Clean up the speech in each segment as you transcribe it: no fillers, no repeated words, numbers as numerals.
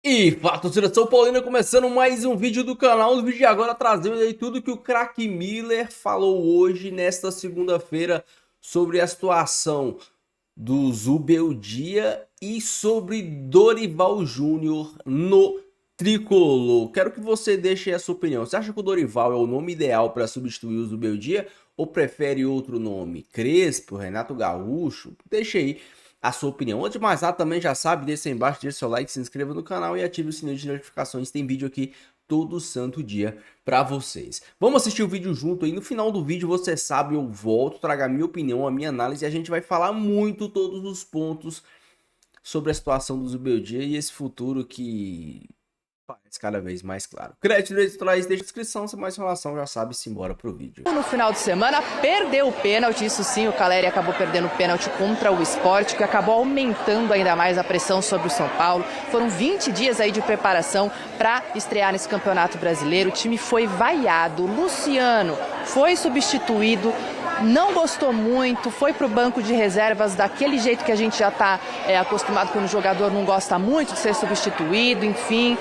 E fala, torcida São Paulina, começando mais um vídeo do canal. No vídeo de agora trazendo aí tudo que o craque Miller falou hoje, nesta segunda-feira, sobre a situação do Zubeldia e sobre Dorival Júnior no tricolor. Quero que você deixe a sua opinião. Você acha que o Dorival é o nome ideal para substituir o Zubeldia ou prefere outro nome? Crespo, Renato Gaúcho? Deixa aí a sua opinião. Antes de mais nada, também já sabe, deixa aí embaixo, deixa seu like, se inscreva no canal e ative o sininho de notificações. Tem vídeo aqui todo santo dia pra vocês. Vamos assistir o vídeo junto aí. No final do vídeo, você sabe, eu volto, trago a minha opinião, a minha análise e a gente vai falar muito todos os pontos sobre a situação do Zubeldia e esse futuro que parece cada vez mais claro. Crédito deixa na descrição, sem mais enrolação, já sabe, simbora pro vídeo. No final de semana, perdeu o pênalti, isso sim, o Caleri acabou perdendo o pênalti contra o Sport, que acabou aumentando ainda mais a pressão sobre o São Paulo. Foram 20 dias aí de preparação para estrear nesse Campeonato Brasileiro. O time foi vaiado, Luciano foi substituído, não gostou muito, foi pro banco de reservas daquele jeito que a gente já está acostumado quando o jogador não gosta muito de ser substituído, enfim.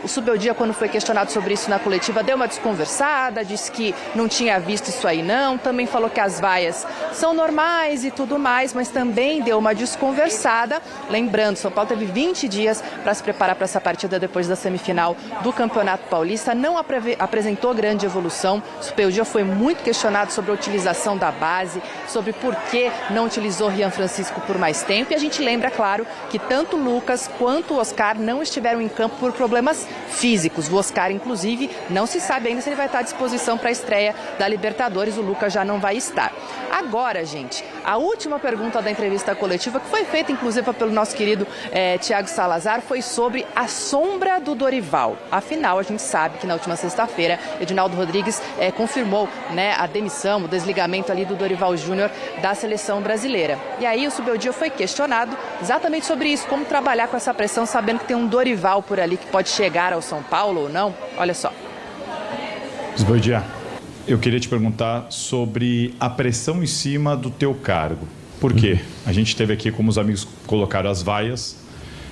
O Zubeldia, quando foi questionado sobre isso na coletiva, deu uma desconversada, disse que não tinha visto isso aí não, também falou que as vaias são normais e tudo mais, mas também deu uma desconversada. Lembrando, São Paulo teve 20 dias para se preparar para essa partida depois da semifinal do Campeonato Paulista, não apresentou grande evolução. O Zubeldia foi muito questionado sobre a utilização da base, sobre por que não utilizou Rian Francisco por mais tempo. E a gente lembra, claro, que tanto o Lucas quanto o Oscar não estiveram em campo por problemas físicos. O Oscar, inclusive, não se sabe ainda se ele vai estar à disposição para a estreia da Libertadores. O Lucas já não vai estar. Agora, gente, a última pergunta da entrevista coletiva, que foi feita, inclusive, pelo nosso querido Thiago Salazar, foi sobre a sombra do Dorival. Afinal, a gente sabe que na última sexta-feira, Edinaldo Rodrigues confirmou, né, a demissão, o desligamento ali do Dorival Júnior da seleção brasileira. E aí o Zubeldia foi questionado exatamente sobre isso, como trabalhar com essa pressão, sabendo que tem um Dorival por ali que pode chegar ao São Paulo ou não. Olha só. Zubeldia, eu queria te perguntar sobre a pressão em cima do teu cargo. Por quê? A gente teve aqui, como os amigos colocaram, as vaias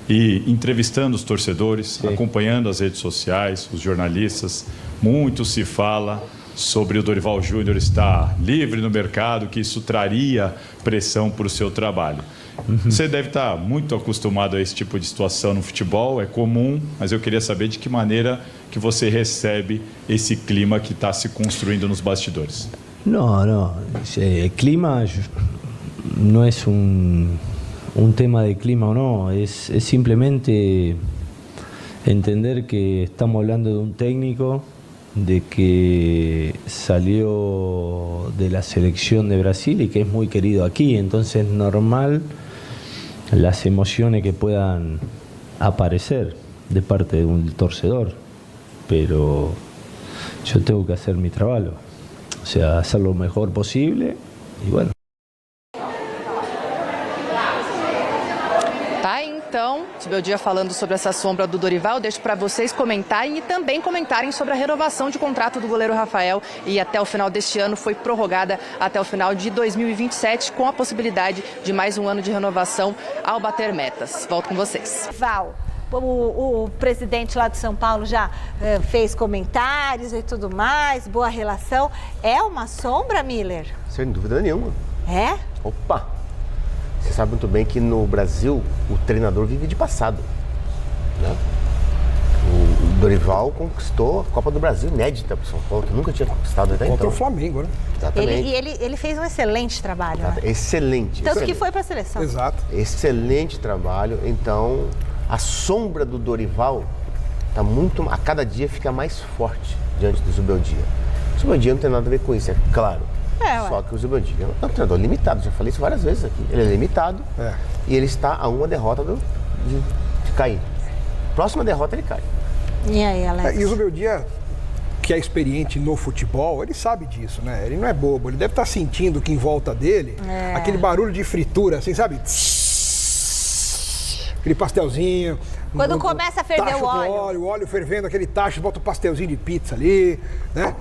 e entrevistando os torcedores, sim, acompanhando as redes sociais, os jornalistas. Muito se fala sobre o Dorival Júnior estar livre no mercado, que isso traria pressão para o seu trabalho. Você deve estar muito acostumado a esse tipo de situação no futebol, é comum, mas eu queria saber de que maneira que você recebe esse clima que está se construindo nos bastidores. No, clima no es un tema de clima o no, es simplemente entender que estamos hablando de un técnico de que salió de la selección de Brasil y que es muy querido aquí, entonces es normal las emociones que puedan aparecer de parte de un torcedor, pero yo tengo que hacer mi trabajo, o sea, hacer lo mejor posible y bueno. Então, Zubeldia falando sobre essa sombra do Dorival, deixo para vocês comentarem e também comentarem sobre a renovação de contrato do goleiro Rafael, e até o final deste ano foi prorrogada até o final de 2027, com a possibilidade de mais um ano de renovação ao bater metas. Volto com vocês. Val, o presidente lá de São Paulo já fez comentários e tudo mais, boa relação. É uma sombra, Miller? Sem dúvida nenhuma. É? Opa! Você sabe muito bem que no Brasil o treinador vive de passado, né? O Dorival conquistou a Copa do Brasil inédita para o São Paulo, que nunca tinha conquistado até então. Contra o Flamengo, né? Exatamente. Ele fez um excelente trabalho. Né? Excelente. Tanto excelente. que foi para a seleção. Exato. Excelente trabalho. Então, a sombra do Dorival tá muito, a cada dia fica mais forte diante do Zubeldia. O Zubeldia não tem nada a ver com isso, é claro. Só que o Zubeldia é um treinador limitado, já falei isso várias vezes aqui. Ele é limitado e ele está a uma derrota de cair. Próxima derrota ele cai. E aí, Alex? E o Zubeldia, que é experiente no futebol, ele sabe disso, né? Ele não é bobo, ele deve estar sentindo que em volta dele, aquele barulho de fritura, assim, sabe? Aquele pastelzinho. Quando começa a ferver o óleo. O óleo fervendo, aquele tacho, bota um pastelzinho de pizza ali, né?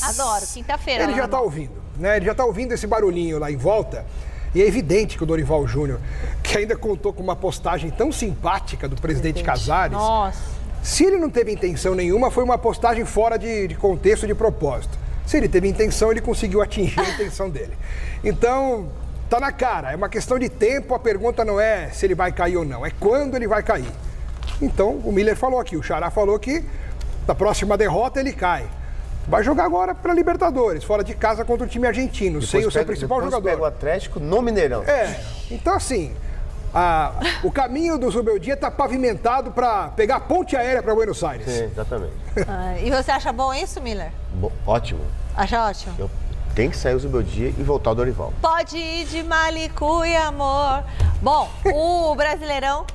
Adoro, quinta-feira. Ele já está ouvindo, né? Ele já está ouvindo esse barulhinho lá em volta E é evidente que o Dorival Júnior, que ainda contou com uma postagem tão simpática do presidente Casares, Nossa. se ele não teve intenção nenhuma, foi uma postagem fora de contexto, de propósito. Se ele teve intenção, ele conseguiu atingir a intenção dele. Então, tá na cara, é uma questão de tempo, a pergunta não é se ele vai cair ou não, é quando ele vai cair. Então, o Miller falou aqui, o Xará falou que na próxima derrota ele cai. Vai jogar agora para Libertadores, fora de casa contra o time argentino, sem o seu principal jogador. Pega o Atlético no Mineirão. Então assim, o caminho do Zubeldia está pavimentado para pegar a ponte aérea para Buenos Aires. Sim, exatamente. E você acha bom isso, Miller? Ótimo. Acha ótimo? Tem que sair o Zubeldia e voltar o Dorival. Pode ir de Malicuia, amor. Bom, o Brasileirão...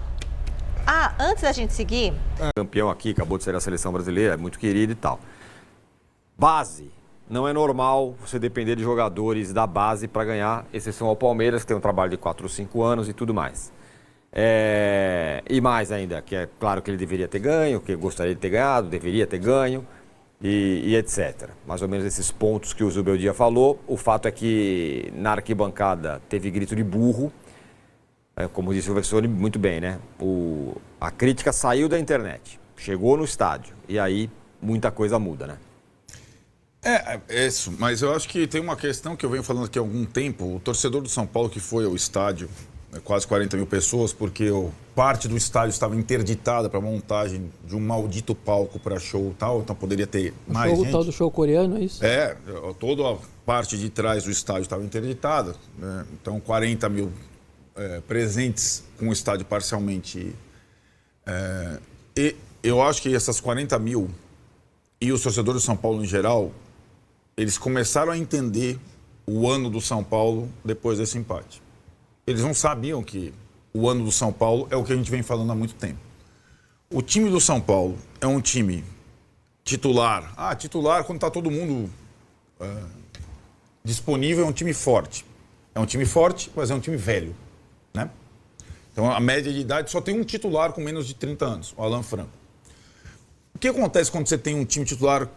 antes da gente seguir... Campeão aqui, acabou de ser a seleção brasileira, é muito querido e tal. Base. Não é normal você depender de jogadores da base para ganhar, exceção ao Palmeiras, que tem um trabalho de 4 ou 5 anos e tudo mais. E mais ainda, que é claro que ele deveria ter ganho, que gostaria de ter ganhado, deveria ter ganho e etc. Mais ou menos esses pontos que o Zubeldia falou. O fato é que na arquibancada teve grito de burro, como disse o Vexoni muito bem, né? A crítica saiu da internet, chegou no estádio e aí muita coisa muda, né? Isso, mas eu acho que tem uma questão que eu venho falando aqui há algum tempo. O torcedor do São Paulo que foi ao estádio, quase 40 mil pessoas, porque parte do estádio estava interditada para montagem de um maldito palco para show e tal, então poderia ter mais gente. Tal do show coreano, é isso? Toda a parte de trás do estádio estava interditada, né? Então 40 mil presentes com o estádio parcialmente. E eu acho que essas 40 mil e os torcedores do São Paulo em geral, eles começaram a entender o ano do São Paulo depois desse empate. Eles não sabiam que o ano do São Paulo é o que a gente vem falando há muito tempo. O time do São Paulo é um time titular. Titular quando está todo mundo disponível, é um time forte. É um time forte, mas é um time velho, né? Então a média de idade só tem um titular com menos de 30 anos, o Alan Franco. O que acontece quando você tem um time titular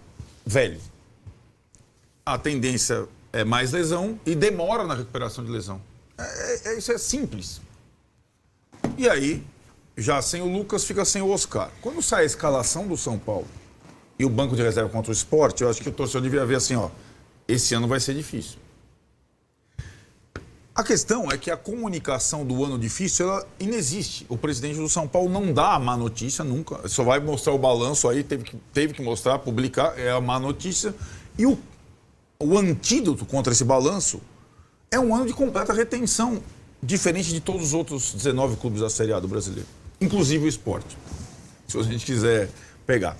velho? A tendência é mais lesão e demora na recuperação de lesão. Isso é simples. E aí, já sem o Lucas, fica sem o Oscar. Quando sai a escalação do São Paulo e o banco de reserva contra o Sport, eu acho que o torcedor devia ver assim, esse ano vai ser difícil. A questão é que a comunicação do ano difícil, ela inexiste. O presidente do São Paulo não dá a má notícia nunca. Só vai mostrar o balanço aí, teve que mostrar, publicar, é a má notícia. E o antídoto contra esse balanço é um ano de completa retenção, diferente de todos os outros 19 clubes da Série A do brasileiro, inclusive o Sport, se a gente quiser pegar.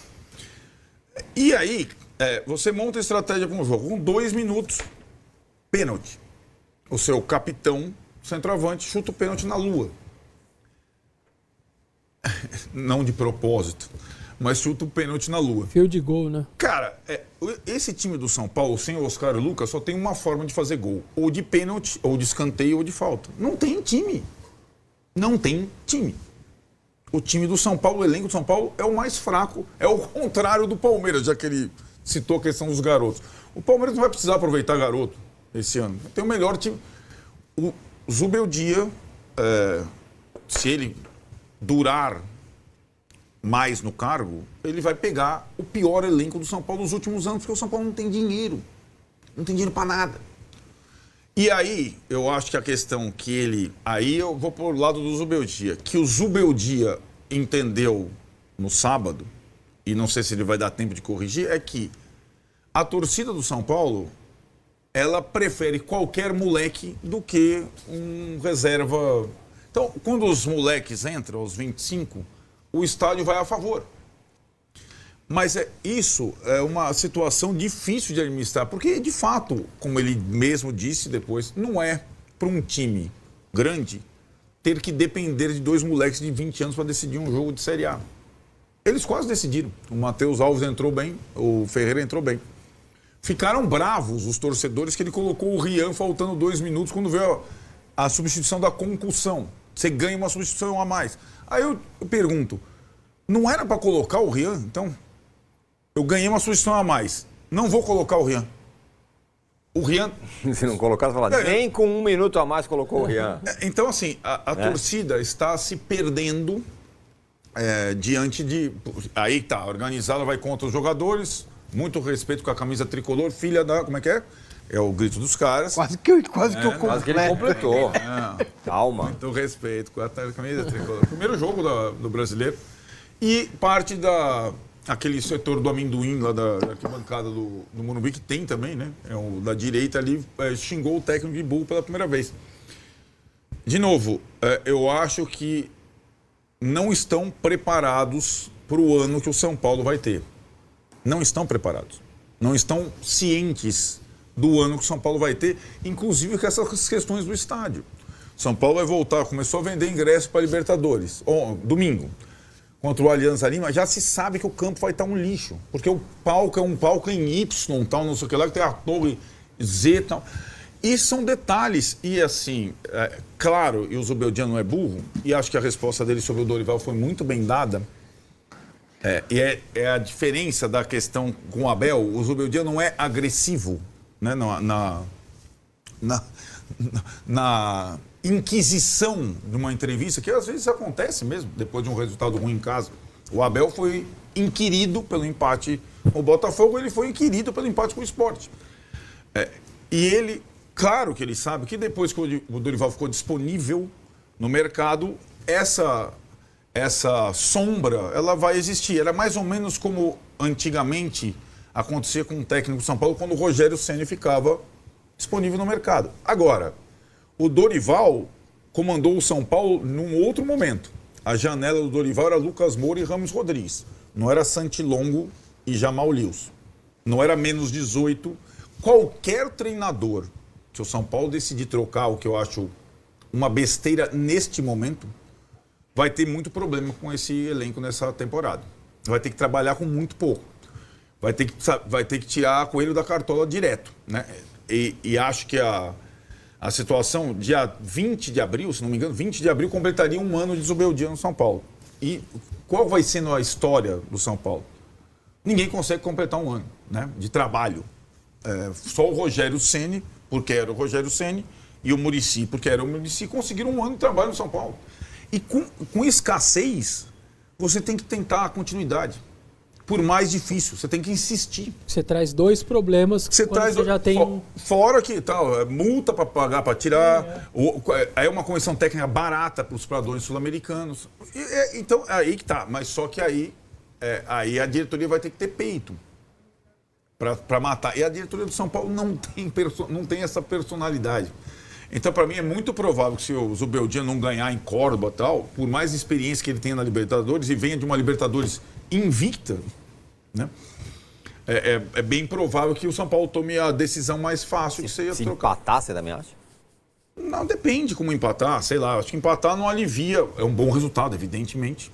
E aí, você monta a estratégia para um jogo com 2 minutos, pênalti. O seu capitão, centroavante, chuta o pênalti na lua. Não de propósito, mas chuta o pênalti na lua. Fio de gol, né? Cara, esse time do São Paulo, sem o Oscar e o Lucas, só tem uma forma de fazer gol. Ou de pênalti, ou de escanteio, ou de falta. Não tem time. Não tem time. O time do São Paulo, o elenco do São Paulo, é o mais fraco. É o contrário do Palmeiras, já que ele citou a questão dos garotos. O Palmeiras não vai precisar aproveitar garoto esse ano. Tem o melhor time. O Zubeldia, se ele durar mais no cargo, ele vai pegar o pior elenco do São Paulo nos últimos anos, porque o São Paulo não tem dinheiro. Não tem dinheiro para nada. E aí, eu acho que a questão que ele... Aí eu vou pro lado do Zubeldia. Que o Zubeldia entendeu no sábado, e não sei se ele vai dar tempo de corrigir, é que a torcida do São Paulo, ela prefere qualquer moleque do que um reserva. Então, quando os moleques entram, aos 25, o estádio vai a favor. Mas isso é uma situação difícil de administrar, porque, de fato, como ele mesmo disse depois, não é para um time grande ter que depender de 2 moleques de 20 anos para decidir um jogo de Série A. Eles quase decidiram. O Matheus Alves entrou bem, o Ferreira entrou bem. Ficaram bravos os torcedores que ele colocou o Rian faltando 2 minutos quando veio a substituição da concussão. Você ganha uma substituição a mais. Aí eu pergunto, não era para colocar o Rian? Então, eu ganhei uma substituição a mais. Não vou colocar o Rian. O Rian... Se não colocar, você fala, nem com 1 minuto a mais colocou o Rian. Então, assim, a torcida está se perdendo diante de... Aí tá, organizada, vai contra os jogadores, muito respeito com a camisa tricolor, filha da... Como é que é? É o grito dos caras. Quase que eu Quase que ele completou. Calma. Muito respeito com a camisa tricolor. Primeiro jogo do brasileiro. E parte aquele setor do amendoim lá da arquibancada do Morumbi, que tem também, né? É o da direita ali, xingou o técnico de burro pela primeira vez. De novo, eu acho que não estão preparados para o ano que o São Paulo vai ter. Não estão preparados. Não estão cientes do ano que o São Paulo vai ter, inclusive com essas questões do estádio. São Paulo vai voltar, começou a vender ingresso para Libertadores, domingo, contra o Alianza Lima. Já se sabe que o campo vai estar um lixo, porque o palco é um palco em Y, tal, não sei o que lá, que tem a torre Z e tal. E são detalhes, e assim, claro, e o Zubeldia não é burro, e acho que a resposta dele sobre o Dorival foi muito bem dada. É a diferença da questão com o Abel. O Zubeldia não é agressivo, né, na inquisição de uma entrevista, que às vezes acontece mesmo, depois de um resultado ruim em casa. O Abel foi inquirido pelo empate com o Botafogo, ele foi inquirido pelo empate com o Sport. E ele, claro que ele sabe que depois que o Dorival ficou disponível no mercado, essa sombra, ela vai existir. Era mais ou menos como antigamente acontecia com o técnico de São Paulo, quando o Rogério Ceni ficava disponível no mercado. Agora, o Dorival comandou o São Paulo num outro momento. A janela do Dorival era Lucas Moura e Ramos Rodrigues. Não era Santilongo e Jamal Lewis. Não era menos 18. Qualquer treinador que o São Paulo decidir trocar, o que eu acho uma besteira neste momento, vai ter muito problema com esse elenco nessa temporada. Vai ter que trabalhar com muito pouco. Vai ter que tirar coelho da cartola direto, né? E acho que a situação, dia 20 de abril, se não me engano, 20 de abril completaria 1 ano de Zubeldia no São Paulo. E qual vai sendo a história do São Paulo? Ninguém consegue completar 1 ano, né, de trabalho. Só o Rogério Ceni, porque era o Rogério Ceni, e o Muricy, porque era o Muricy, conseguiram 1 ano de trabalho no São Paulo. E com escassez, você tem que tentar a continuidade. Por mais difícil, você tem que insistir. Você traz 2 problemas que você já tem... Fora que tal, multa para pagar, para tirar, é uma comissão técnica barata para os pradores sul-americanos. Então, é aí que tá. Mas só que aí a diretoria vai ter que ter peito para matar. E a diretoria do São Paulo não tem essa personalidade. Então, para mim, é muito provável que se o Zubeldia não ganhar em Córdoba e tal, por mais experiência que ele tenha na Libertadores e venha de uma Libertadores invicta, né? É bem provável que o São Paulo tome a decisão mais fácil que seria se trocar. Empatar, você também acha? Não, depende como empatar, sei lá. Acho que empatar não alivia, é um bom resultado, evidentemente,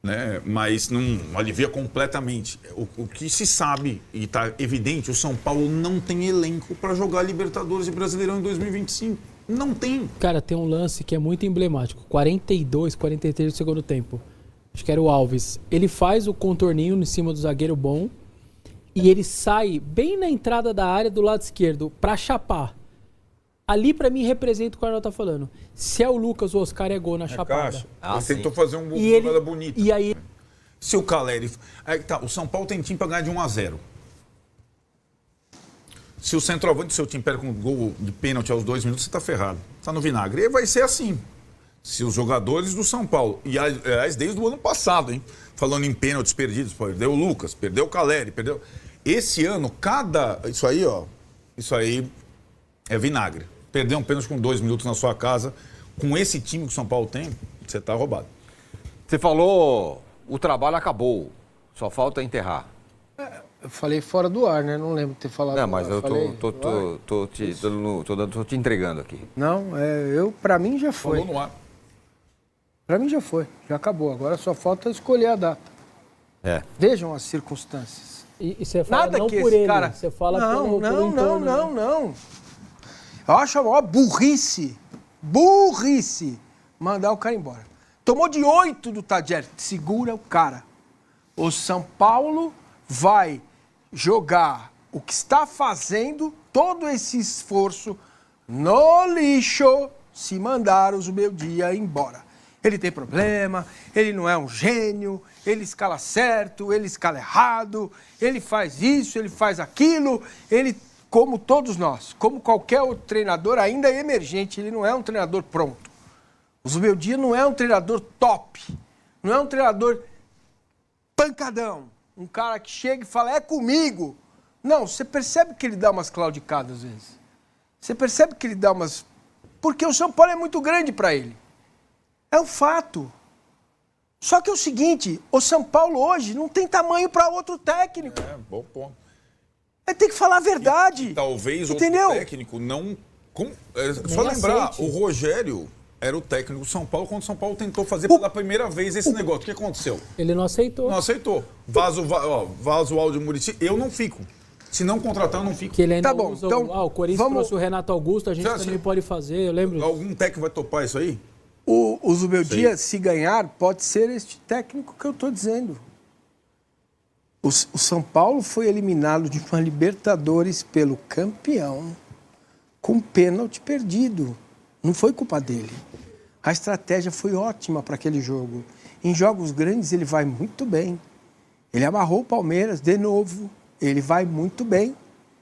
né? Mas não alivia completamente. O que se sabe, e está evidente, o São Paulo não tem elenco para jogar Libertadores e Brasileirão em 2025. Não tem. Cara, tem um lance que é muito emblemático. 42, 43 do segundo tempo. Acho que era o Alves. Ele faz o contorninho em cima do zagueiro bom e ele sai bem na entrada da área do lado esquerdo para chapar. Ali, pra mim, representa o que o Arnaldo tá falando. Se é o Lucas, o Oscar é gol na chapada. Ele tentou fazer uma jogada bonita. E aí... Se o Caleri... o São Paulo tem time pra ganhar de 1-0. Se o centroavante do seu time perde com um gol de pênalti aos 2 minutos, você tá ferrado. Tá no vinagre. E vai ser assim. Se os jogadores do São Paulo... E, aliás, desde o ano passado, hein? Falando em pênaltis perdidos. Perdeu o Lucas, perdeu o Caleri, perdeu... Esse ano, Isso aí é vinagre. Perder um pênalti com 2 minutos na sua casa, com esse time que o São Paulo tem, você tá roubado. Você falou, o trabalho acabou, só falta enterrar. Eu falei fora do ar, né? Não lembro de ter falado. Não, mas eu tô te entregando aqui. Não, pra mim já foi. Falou no ar. Pra mim já foi, já acabou. Agora só falta escolher a data. Vejam as circunstâncias. E você fala Nada não que por esse ele, cara... você fala pelo entorno, não. Eu acho a maior burrice mandar o cara embora. Tomou de 8 do Tadjer, segura o cara. O São Paulo vai jogar o que está fazendo todo esse esforço no lixo se mandar o Zubeldia embora. Ele tem problema, ele não é um gênio, ele escala certo, ele escala errado, ele faz isso, ele faz aquilo, ele, como todos nós, como qualquer outro treinador ainda emergente, ele não é um treinador pronto. O Zubeldia não é um treinador top, não é um treinador pancadão, um cara que chega e fala, é comigo. Não, você percebe que ele dá umas claudicadas às vezes. Você percebe que ele dá umas... Porque o São Paulo é muito grande para ele. É um fato. Só que é o seguinte, o São Paulo hoje não tem tamanho para outro técnico. É, bom ponto. Vai ter que falar a verdade. E talvez entendeu? Outro técnico não... só lembrar, o Rogério era o técnico do São Paulo quando o São Paulo tentou fazer pela primeira vez esse negócio. O que aconteceu? Ele não aceitou. Não aceitou. Vaza o áudio do Muricy, eu não fico. Se não contratar, eu não fico. Que ele ainda tá bom, usa então, o Corinthians trouxe o Renato Augusto, a gente também pode fazer, eu lembro. Algum técnico vai topar isso aí? O Zubeldia, se ganhar, pode ser este técnico que eu estou dizendo. O São Paulo foi eliminado de uma Libertadores pelo campeão com pênalti perdido. Não foi culpa dele. A estratégia foi ótima para aquele jogo. Em jogos grandes ele vai muito bem. Ele amarrou o Palmeiras de novo. Ele vai muito bem.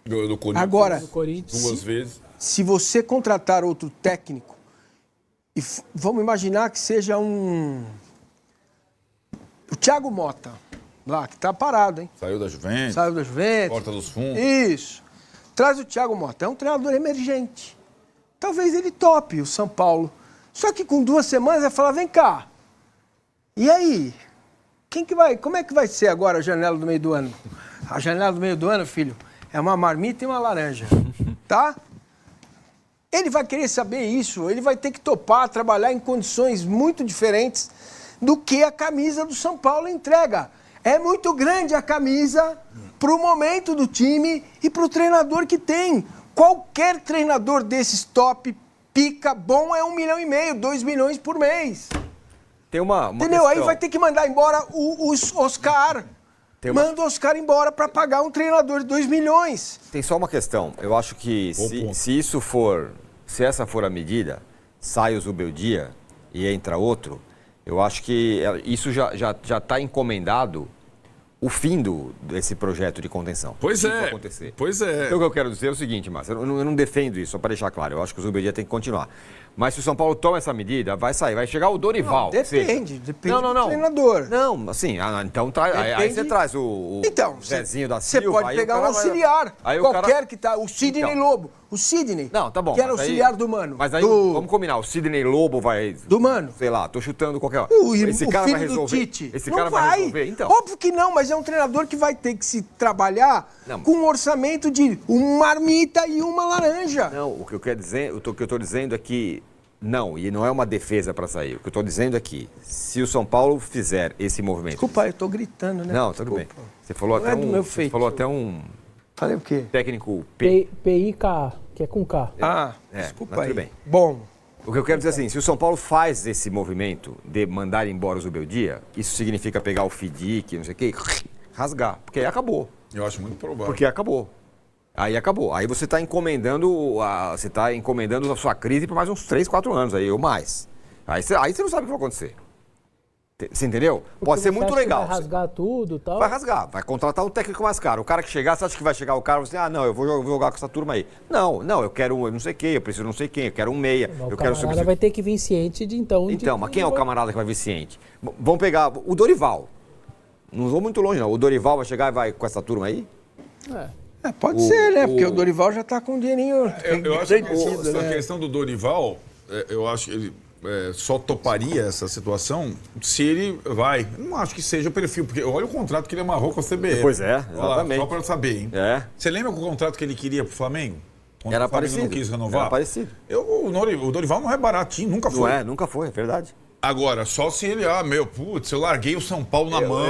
Do Corinthians. Agora, duas vezes. Se você contratar outro técnico, e vamos imaginar que seja o Thiago Motta, lá, que está parado, hein? Saiu da Juventus. Saiu da Juventus. Porta dos Fundos. Isso. Traz o Thiago Motta. É um treinador emergente. Talvez ele tope o São Paulo. Só que com 2 semanas vai falar, vem cá. E aí? Como é que vai ser agora a janela do meio do ano? A janela do meio do ano, filho, é uma marmita e uma laranja. Tá? Ele vai querer saber isso, ele vai ter que topar, trabalhar em condições muito diferentes do que a camisa do São Paulo entrega. É muito grande a camisa para o momento do time e para o treinador que tem. Qualquer treinador desses top, pica, bom, é 1,5 milhão, 2 milhões por mês. Tem uma entendeu? Questão. Aí vai ter que mandar embora o Oscar. Manda o Oscar embora para pagar um treinador de 2 milhões. Tem só uma questão. Eu acho que se essa for a medida, sai o Zubeldia e entra outro, eu acho que isso já está encomendado o fim desse projeto de contenção. Pois isso é. vai acontecer. Pois é. Então, o que eu quero dizer é o seguinte, Márcio, eu não defendo isso, só para deixar claro. Eu acho que o Zubeldia tem que continuar. Mas se o São Paulo toma essa medida, vai sair, vai chegar o Dorival. Não, depende do treinador. Não, assim, então aí você traz o Zezinho da Silva. Você pode pegar um auxiliar, qualquer que tá, o Sidney Lobo. O Sidney, não, tá bom, que era auxiliar do Mano. Mas aí, vamos combinar, o Sidney Lobo vai... Do Mano. Sei lá, tô chutando qualquer... Esse cara vai resolver. Do Tite. Esse cara vai resolver, então. Óbvio que não, mas é um treinador que vai ter que se trabalhar com um orçamento de uma marmita e uma laranja. Não, o que eu quero dizer, o que eu tô dizendo é que não, e não é uma defesa para sair. O que eu estou dizendo é que, se o São Paulo fizer esse movimento... Desculpa, eu estou gritando, né? Não, tudo bem. Você falou até um... Falei o quê? Técnico PIK, que é com K. Desculpa aí. Tudo bem. Bom. O que eu quero dizer é assim, se o São Paulo faz esse movimento de mandar embora o Zubeldia, isso significa pegar o FIDIC, não sei o quê, rasgar, porque aí acabou. Eu acho muito provável. Porque acabou. Aí acabou. Aí você está encomendando a sua crise por mais uns 3, 4 anos, aí, ou mais. Aí você não sabe o que vai acontecer. Você entendeu? Porque pode ser muito legal. Vai rasgar tudo e tal. Vai rasgar, vai contratar um técnico mais caro. O cara que chegar, você acha que vai chegar o cara e você, não, eu vou jogar com essa turma aí. Não, eu quero não sei quem, eu preciso não sei quem, eu quero um meia. O camarada vai ter que vir ciente de então. Então, mas quem é o camarada que vai vir ciente? Vamos pegar o Dorival. Não vou muito longe, não. O Dorival vai chegar e vai com essa turma aí? Pode ser, né? Porque o Dorival já está com um dinheirinho. Eu acho que a questão do Dorival, eu acho que ele só toparia essa situação se ele vai. Eu não acho que seja o perfil, porque olha o contrato que ele amarrou com a CBF. Pois é, exatamente. Só para saber, hein? Você lembra o contrato que ele queria pro Flamengo? Quando era parecido. Não quis renovar? Era parecido. O Dorival não é baratinho, nunca foi. Nunca foi, é verdade. Agora, só se ele, putz, eu larguei o São Paulo na mão.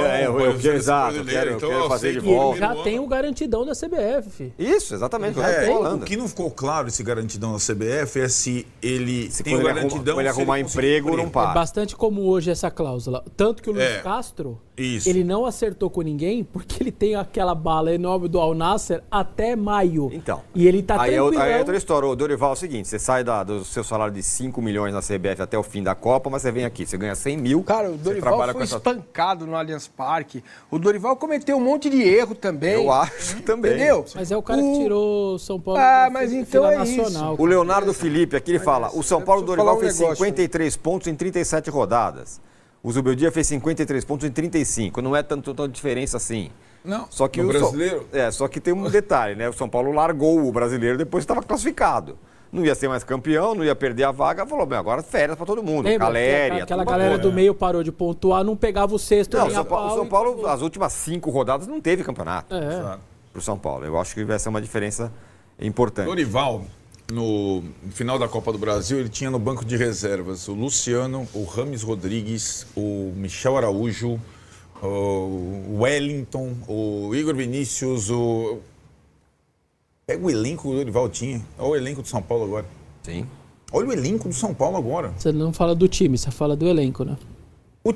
Exato, eu quero fazer de volta. Já tem o garantidão da CBF. Isso, exatamente. O que não ficou claro esse garantidão da CBF é se ele tem o garantidão. Se ele arrumar emprego, não para. É bastante comum hoje essa cláusula. Tanto que o Luiz Castro, ele não acertou com ninguém porque ele tem aquela bala enorme do Al Nassr até maio. Então. E ele tá tranquilo. Aí é outra história. O Dorival é o seguinte, você sai do seu salário de 5 milhões na CBF até o fim da Copa, mas você vem aqui, você ganha 100 mil. Cara, o Dorival foi espancado no Allianz Parque. O Dorival cometeu um monte de erro também. Eu acho também. Entendeu? Mas é o cara que tirou o São Paulo mas então é nacional. Isso. O Leonardo Felipe aqui, ele fala, o São Paulo do Dorival fez 53 pontos em 37 rodadas. O Zubeldia fez 53 pontos em 35. Não é tanta diferença assim. Não, só que o brasileiro... Só que tem um detalhe, né? O São Paulo largou o brasileiro depois estava classificado. Não ia ser mais campeão, não ia perder a vaga, falou, agora férias pra todo mundo. Lembra, Caleri, aquela galera do meio parou de pontuar, não pegava o sexto. Não, o São Paulo, as últimas 5 rodadas, não teve campeonato pro São Paulo. Eu acho que vai ser uma diferença importante. Dorival, no final da Copa do Brasil, ele tinha no banco de reservas o Luciano, o Rames Rodrigues, o Michel Araújo, o Wellington, o Igor Vinícius, Pega o elenco que o Dorival tinha. Olha o elenco do São Paulo agora. Sim. Olha o elenco do São Paulo agora. Você não fala do time, você fala do elenco, né?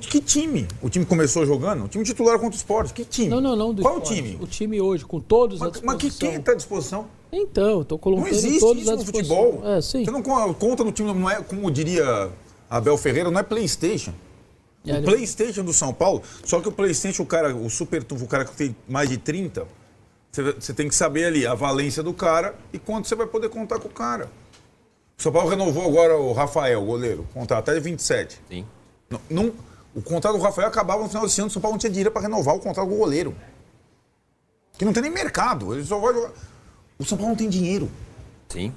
Que time? O time começou jogando? O time titular contra o Sport. Que time? Não. Qual o time? O time hoje, com todos à disposição. Mas quem está à disposição? Então, eu tô colocando não existe todos isso à no disposição. futebol. Sim. Você não conta no time, não é, como diria Abel Ferreira, não é PlayStation. O PlayStation do São Paulo, só que o PlayStation, o Super Trunfo, o cara que tem mais de 30, você tem que saber ali a valência do cara e quanto você vai poder contar com o cara. O São Paulo renovou agora o Rafael, o goleiro, contrato até 27. Sim. O contrato do Rafael acabava no final desse ano, o São Paulo não tinha dinheiro para renovar o contrato do goleiro. Que não tem nem mercado, ele só vai jogar. O São Paulo não tem dinheiro. Sim.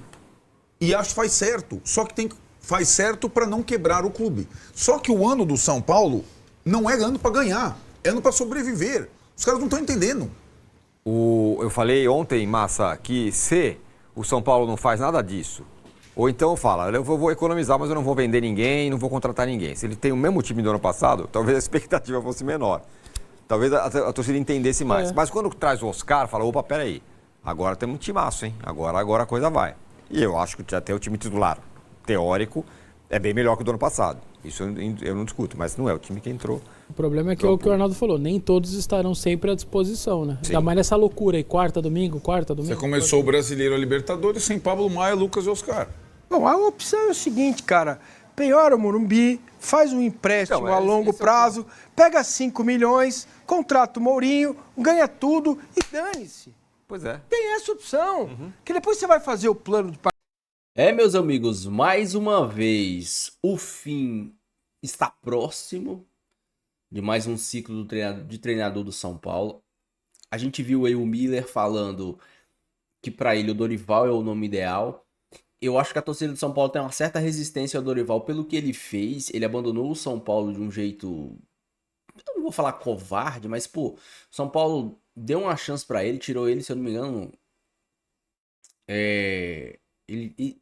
E acho que faz certo, só que faz certo para não quebrar o clube. Só que o ano do São Paulo não é ano para ganhar, é ano para sobreviver. Os caras não estão entendendo. Eu falei ontem, Massa, que se o São Paulo não faz nada disso, ou então fala, eu vou economizar, mas eu não vou vender ninguém, não vou contratar ninguém. Se ele tem o mesmo time do ano passado, talvez a expectativa fosse menor. Talvez a torcida entendesse mais. Mas quando traz o Oscar, fala, opa, peraí, agora temos um timaço, hein? Agora a coisa vai. E eu acho que até o time titular teórico é bem melhor que o do ano passado. Isso eu não discuto, mas não é o time que entrou. O problema é que o que o Arnaldo falou, nem todos estarão sempre à disposição, né? Ainda mais nessa loucura aí, quarta, domingo. Você começou o Brasileiro a Libertadores sem Pablo Maia, Lucas e Oscar. Bom, a opção é o seguinte, cara, penhora o Morumbi, faz um empréstimo a longo prazo, pega 5 milhões, contrata o Mourinho, ganha tudo e dane-se. Pois é. Tem essa opção, que depois você vai fazer o plano de meus amigos, mais uma vez, o fim está próximo de mais um ciclo de treinador do São Paulo. A gente viu aí o Miller falando que para ele o Dorival é o nome ideal. Eu acho que a torcida do São Paulo tem uma certa resistência ao Dorival pelo que ele fez. Ele abandonou o São Paulo de um jeito... Eu não vou falar covarde, mas, o São Paulo deu uma chance para ele, tirou ele, se eu não me engano...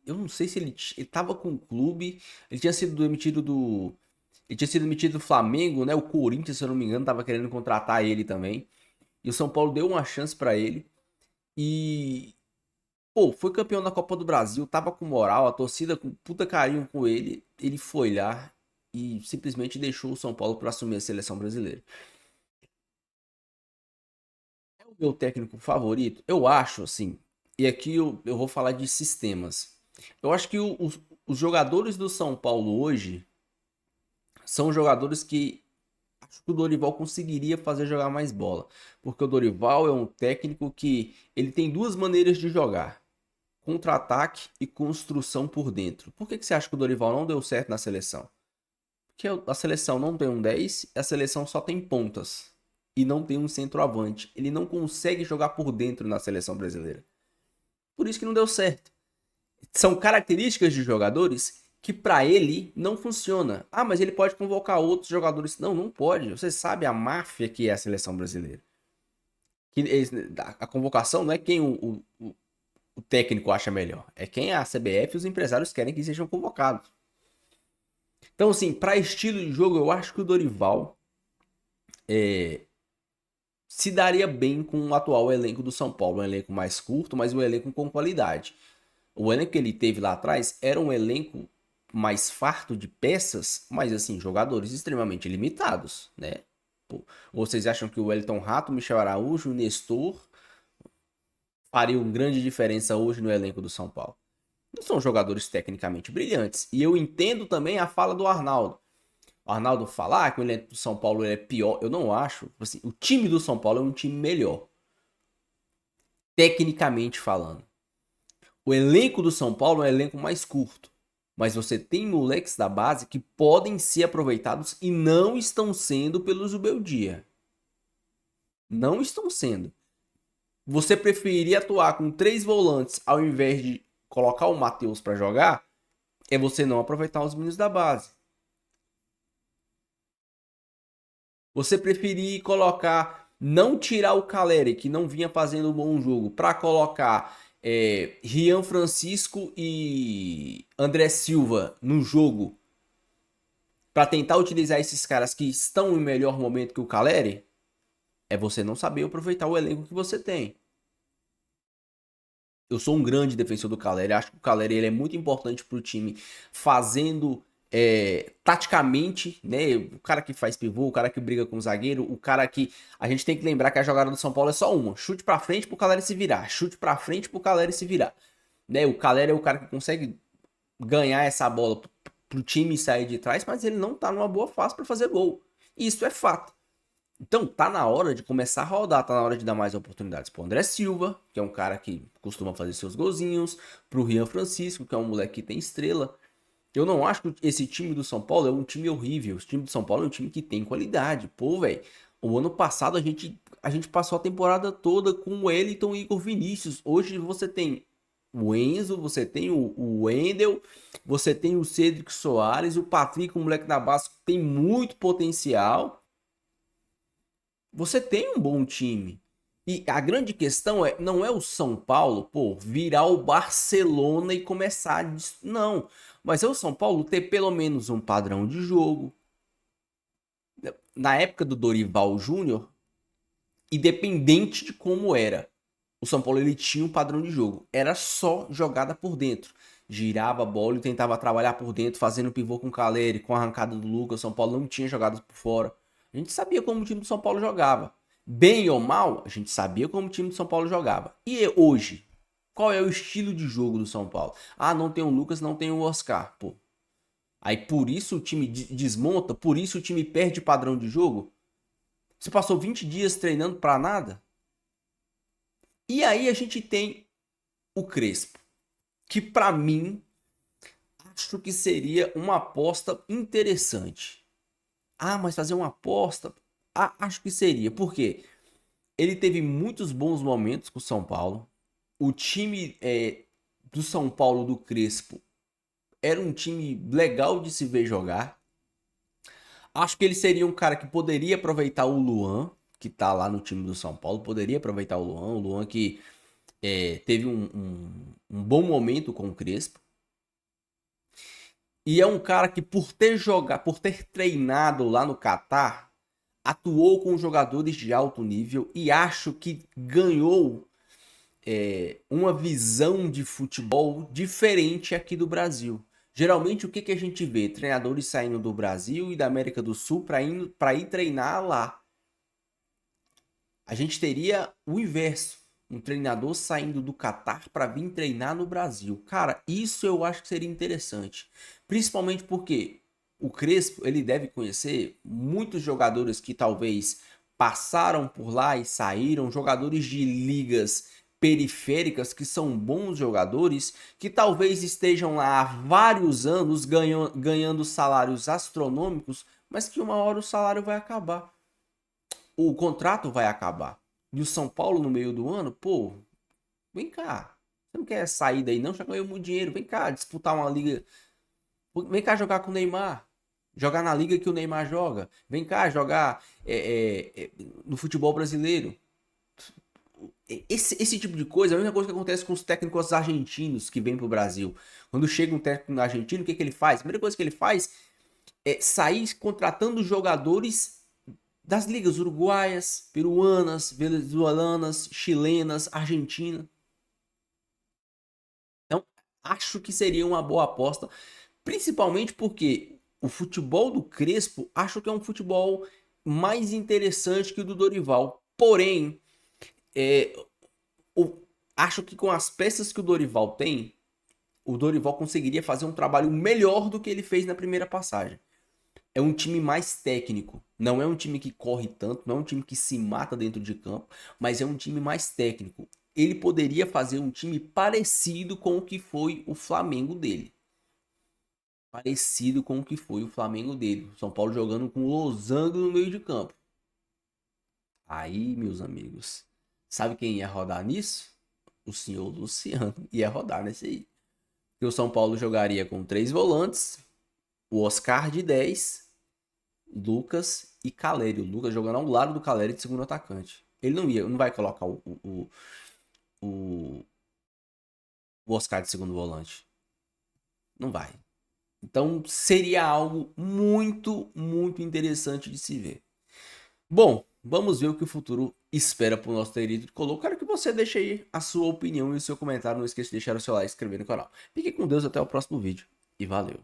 eu não sei se ele tava com o clube, ele tinha sido demitido do Flamengo, né? O Corinthians, se eu não me engano, tava querendo contratar ele também. E o São Paulo deu uma chance pra ele. E foi campeão da Copa do Brasil, tava com moral, a torcida com puta carinho com ele. Ele foi lá e simplesmente deixou o São Paulo para assumir a seleção brasileira. É o meu técnico favorito? Eu acho, assim. E aqui eu vou falar de sistemas. Eu acho que os jogadores do São Paulo hoje são jogadores que acho que o Dorival conseguiria fazer jogar mais bola. Porque o Dorival é um técnico que ele tem duas maneiras de jogar. Contra-ataque e construção por dentro. Por que você acha que o Dorival não deu certo na seleção? Porque a seleção não tem um 10, a seleção só tem pontas. E não tem um centroavante. Ele não consegue jogar por dentro na seleção brasileira. Por isso que não deu certo. São características de jogadores que para ele não funciona. Ah, mas ele pode convocar outros jogadores. Não pode. Você sabe a máfia que é a seleção brasileira. A convocação não é quem o técnico acha melhor. É quem a CBF e os empresários querem que sejam convocados. Então, assim, para estilo de jogo, eu acho que o Dorival se daria bem com o atual elenco do São Paulo. Um elenco mais curto, mas um elenco com qualidade. O elenco que ele teve lá atrás era um elenco mais farto de peças, mas, assim, jogadores extremamente limitados, né? Pô, vocês acham que o Wellington Rato, Michel Araújo, o Nestor fariam grande diferença hoje no elenco do São Paulo? Não são jogadores tecnicamente brilhantes. E eu entendo também a fala do Arnaldo. O Arnaldo falar que o elenco do São Paulo é pior, eu não acho. Assim, o time do São Paulo é um time melhor, tecnicamente falando. O elenco do São Paulo é um elenco mais curto. Mas você tem moleques da base que podem ser aproveitados e não estão sendo pelo Zubeldia. Não estão sendo. Você preferiria atuar com 3 volantes ao invés de colocar o Matheus para jogar? É você não aproveitar os meninos da base. Você preferir colocar, não tirar o Caleri, que não vinha fazendo um bom jogo, para colocar Rian Francisco e André Silva no jogo, para tentar utilizar esses caras que estão em melhor momento que o Caleri? É você não saber aproveitar o elenco que você tem. Eu sou um grande defensor do Caleri. Acho que o Caleri ele é muito importante para o time, fazendo taticamente, né? O cara que faz pivô, o cara que briga com o zagueiro, o cara que... A gente tem que lembrar que a jogada do São Paulo é só uma. Chute para frente pro Caleri se virar. Chute para frente pro Caleri se virar. Né? O Caleri é o cara que consegue ganhar essa bola pro time sair de trás, mas ele não tá numa boa fase para fazer gol. Isso é fato. Então, tá na hora de começar a rodar, tá na hora de dar mais oportunidades pro André Silva, que é um cara que costuma fazer seus golzinhos, pro Rian Francisco, que é um moleque que tem estrela. Eu não acho que esse time do São Paulo é um time horrível. O time do São Paulo é um time que tem qualidade. Pô, velho, o ano passado a gente passou a temporada toda com o Wellington e Igor Vinícius. Hoje você tem o Enzo, você tem o Wendel, você tem o Cedric Soares, o Patrick, o moleque da base, tem muito potencial. Você tem um bom time. E a grande questão não é o São Paulo, pô, virar o Barcelona e começar a... Não, mas é o São Paulo ter pelo menos um padrão de jogo. Na época do Dorival Júnior, independente de como era, o São Paulo ele tinha um padrão de jogo. Era só jogada por dentro. Girava a bola e tentava trabalhar por dentro, fazendo pivô com o Caleri, com a arrancada do Lucas. O São Paulo não tinha jogadas por fora. A gente sabia como o time do São Paulo jogava. Bem ou mal, a gente sabia como o time do São Paulo jogava. E hoje, qual é o estilo de jogo do São Paulo? Ah, não tem o Lucas, não tem o Oscar. Pô. Aí por isso o time desmonta, por isso o time perde padrão de jogo. Você passou 20 dias treinando pra nada? E aí a gente tem o Crespo, que pra mim, acho que seria uma aposta interessante. Ah, mas fazer uma aposta? Ah, acho que seria. Por quê? Ele teve muitos bons momentos com o São Paulo. O time do São Paulo, do Crespo, era um time legal de se ver jogar. Acho que ele seria um cara que poderia aproveitar o Luan, que tá lá no time do São Paulo. Poderia aproveitar o Luan que teve um bom momento com o Crespo. E é um cara que por ter treinado lá no Catar, atuou com jogadores de alto nível e acho que ganhou uma visão de futebol diferente aqui do Brasil. Geralmente o que a gente vê? Treinadores saindo do Brasil e da América do Sul para ir treinar lá. A gente teria o inverso. Um treinador saindo do Catar para vir treinar no Brasil. Cara, isso eu acho que seria interessante. Principalmente porque o Crespo, ele deve conhecer muitos jogadores que talvez passaram por lá e saíram. Jogadores de ligas periféricas que são bons jogadores. Que talvez estejam lá há vários anos ganhando salários astronômicos. Mas que uma hora o salário vai acabar. O contrato vai acabar. E o São Paulo no meio do ano, pô, vem cá. Você não quer sair daí não? Já ganhou muito dinheiro. Vem cá, disputar uma liga. Vem cá jogar com o Neymar. Jogar na liga que o Neymar joga. Vem cá jogar no futebol brasileiro. Esse tipo de coisa é a mesma coisa que acontece com os técnicos argentinos que vêm pro Brasil. Quando chega um técnico argentino, o que ele faz? A primeira coisa que ele faz, sair contratando jogadores das ligas uruguaias, peruanas, venezuelanas, chilenas, argentinas. Então, acho que seria uma boa aposta, principalmente porque o futebol do Crespo, acho que é um futebol mais interessante que o do Dorival. Porém, acho que com as peças que o Dorival tem, o Dorival conseguiria fazer um trabalho melhor do que ele fez na primeira passagem. É um time mais técnico, não é um time que corre tanto, não é um time que se mata dentro de campo, mas é um time mais técnico. Ele poderia fazer um time parecido com o que foi o Flamengo dele. Parecido com o que foi o Flamengo dele. São Paulo jogando com o Losango no meio de campo. Aí, meus amigos, sabe quem ia rodar nisso? O senhor Luciano ia rodar nesse aí. E o São Paulo jogaria com 3 volantes, o Oscar de 10, Lucas e Caleri. O Lucas jogando ao lado do Caleri de segundo atacante. Ele não vai colocar o Oscar de segundo volante. Não vai. Então seria algo muito, muito interessante de se ver. Bom, vamos ver o que o futuro espera para o nosso querido Tricolor. Quero que você deixe aí a sua opinião e o seu comentário. Não esqueça de deixar o seu like e se inscrever no canal. Fique com Deus, até o próximo vídeo e valeu!